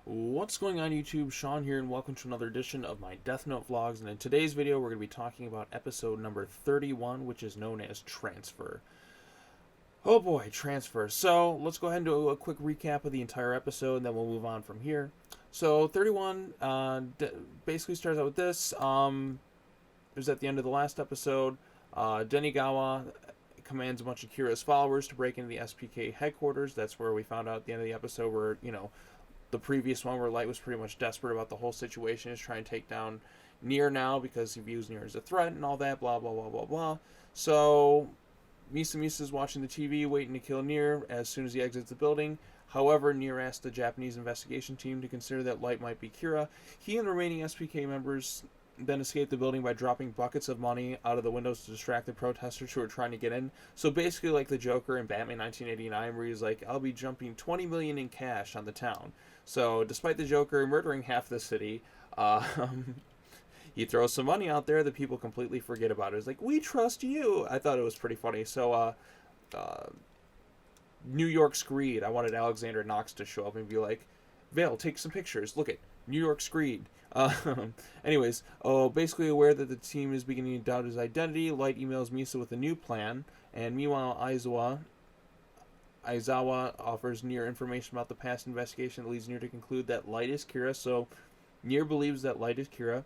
What's going on YouTube? Sean here and welcome to another edition of my Death Note vlogs, and in today's video we're going to be talking about episode number 31, which is known as Transfer. Oh boy, Transfer. So let's go ahead and do a quick recap of the entire episode and then we'll move on from here. So 31 basically starts out with this. It was at the end of the last episode. Denigawa commands a bunch of Kira's followers to break into the SPK headquarters. That's where we found out at the end of the episode where, the previous one where Light was pretty much desperate about the whole situation, is trying to take down Nier now because he views Nier as a threat and all that, blah, blah, blah, blah, blah. So, Misa's watching the TV, waiting to kill Nier as soon as he exits the building. However, Nier asks the Japanese investigation team to consider that Light might be Kira. He and the remaining SPK members then escape the building by dropping buckets of money out of the windows to distract the protesters who are trying to get in. So basically like the Joker in Batman 1989, where he's like, I'll be jumping 20 million in cash on the town. So despite the Joker murdering half the city, he throws some money out there that people completely forget about. It's like, we trust you. I thought it was pretty funny. So New York's greed. I wanted Alexander Knox to show up and be like, Vale, take some pictures. Look at New York's greed. Anyways, basically aware that the team is beginning to doubt his identity, Light emails Misa with a new plan, and meanwhile Aizawa offers Nier information about the past investigation that leads Nier to conclude that Light is Kira, so Nier believes that Light is Kira.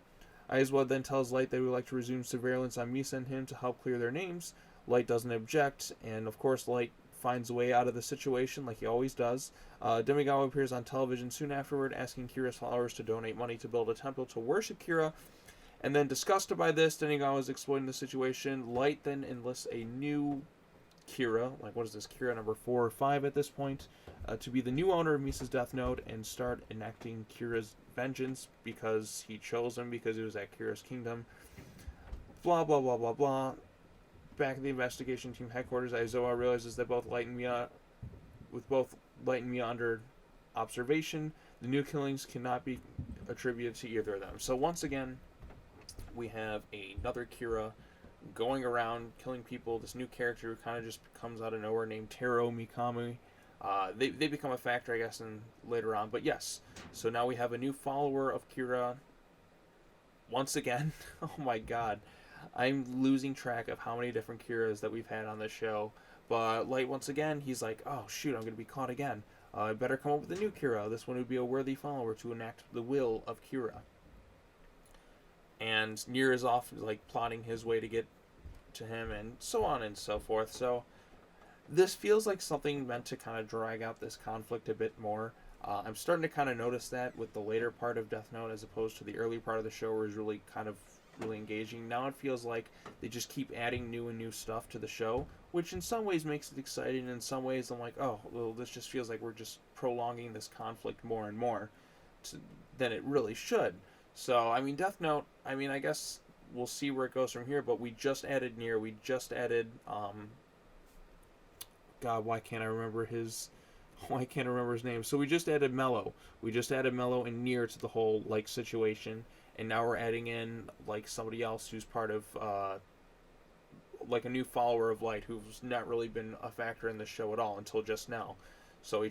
Aizawa then tells Light that he would like to resume surveillance on Misa and him to help clear their names. Light doesn't object, and of course Light finds a way out of the situation like he always does. Demigawa appears on television soon afterward, asking Kira's followers to donate money to build a temple to worship Kira. And then, disgusted by this, Demigawa is exploiting the situation. Light then enlists a new Kira, like what is this, Kira number 4 or 5 at this point, to be the new owner of Misa's Death Note and start enacting Kira's vengeance because he chose him because he was at Kira's kingdom. Blah, blah, blah, blah, blah. Back at the investigation team headquarters, Aizawa realizes that both Light and Mia under observation, the new killings cannot be attributed to either of them. So once again, we have another Kira going around killing people. This new character who kind of just comes out of nowhere named Taro Mikami. They become a factor, I guess, later on. But yes, so now we have a new follower of Kira. Once again, oh my god. I'm losing track of how many different Kiras that we've had on this show. But Light, once again, he's like, oh shoot, I'm going to be caught again. I better come up with a new Kira. This one would be a worthy follower to enact the will of Kira. And Nier is off, like, plotting his way to get to him, and so on and so forth. So this feels like something meant to kind of drag out this conflict a bit more. I'm starting to kind of notice that with the later part of Death Note as opposed to the early part of the show where it's really engaging. Now it feels like they just keep adding new and new stuff to the show, which in some ways makes it exciting, and in some ways I'm like, oh, well, this just feels like we're just prolonging this conflict more and more than it really should. So, I mean, Death Note, I mean, I guess we'll see where it goes from here, but we just added Nier, we just added, God, why can't I remember his name? So we just added Mello. We just added Mello and Nier to the whole, like, situation. And now we're adding in, like, somebody else who's part of, like, a new follower of Light who's not really been a factor in the show at all until just now. So he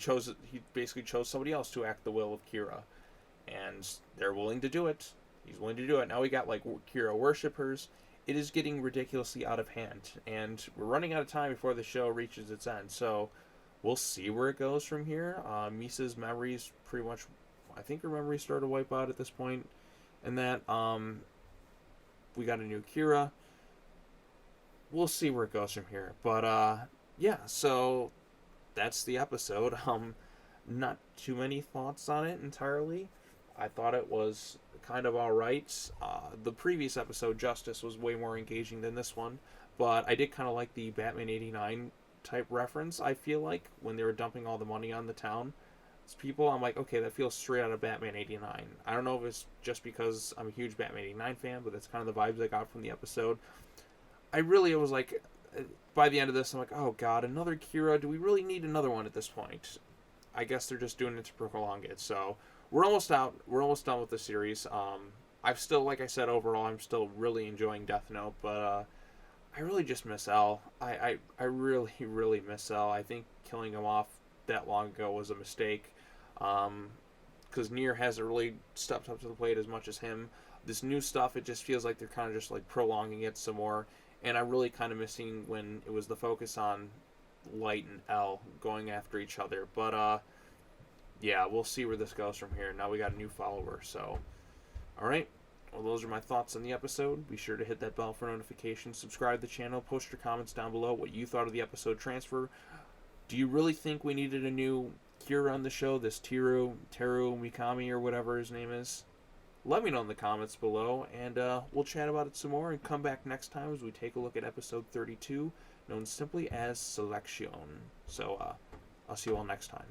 basically chose somebody else to act the will of Kira. And they're willing to do it. He's willing to do it. Now we got, like, Kira worshippers. It is getting ridiculously out of hand. And we're running out of time before the show reaches its end. So we'll see where it goes from here. Misa's memories pretty much, I think her memories started to wipe out at this point. And that, we got a new Kira. We'll see where it goes from here. But, yeah, so that's the episode. Not too many thoughts on it entirely. I thought it was kind of alright. The previous episode, Justice, was way more engaging than this one. But I did kind of like the Batman 89 type reference, I feel like, when they were dumping all the money on the town. People, I'm like, okay, that feels straight out of Batman 89. I don't know if it's just because I'm a huge Batman 89 fan, but that's kind of the vibes I got from the episode. I was like, by the end of this, I'm like, oh god, another Kira, do we really need another one at this point? I guess they're just doing it to prolong it, so we're almost out, we're almost done with the series. I've still, like I said, overall, I'm still really enjoying Death Note, but, I really just miss L. I really, really miss L. I think killing him off that long ago was a mistake. because Nier hasn't really stepped up to the plate as much as him. This new stuff, it just feels like they're kind of just like prolonging it some more, and I'm really kind of missing when it was the focus on Light and L going after each other. But yeah, we'll see where this goes from here. Now we got a new follower, so all right. Well, those are my thoughts on the episode. Be sure to hit that bell for notifications, subscribe to the channel, post your comments down below what you thought of the episode transfer. Do you really think we needed a new Kira on the show, this Teru Mikami, or whatever his name is? Let me know in the comments below, and we'll chat about it some more and come back next time as we take a look at episode 32, known simply as Selection. So, I'll see you all next time.